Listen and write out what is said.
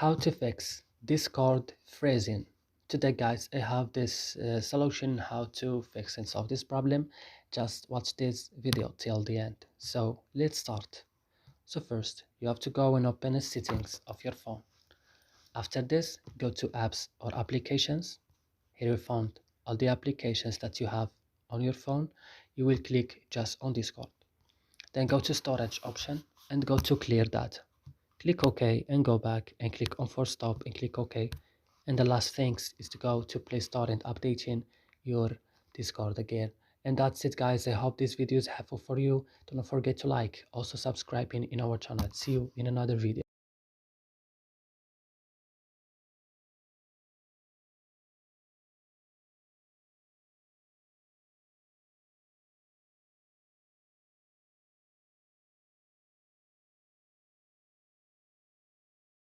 How to fix Discord freezing. Today guys, I have this solution how to fix and solve this problem. Just watch this video till the end. So let's start. So first you have to go and open the settings of your phone. After this, go to apps or applications. Here you found all the applications that you have on your phone. You will click just on Discord. Then go to storage option and go to clear data. Click OK and go back and click on force stop and click OK. And the last thing is to go to Play Store and updating your Discord again. And that's it guys. I hope this video is helpful for you. Don't forget to like, also subscribing in our channel. See you in another video.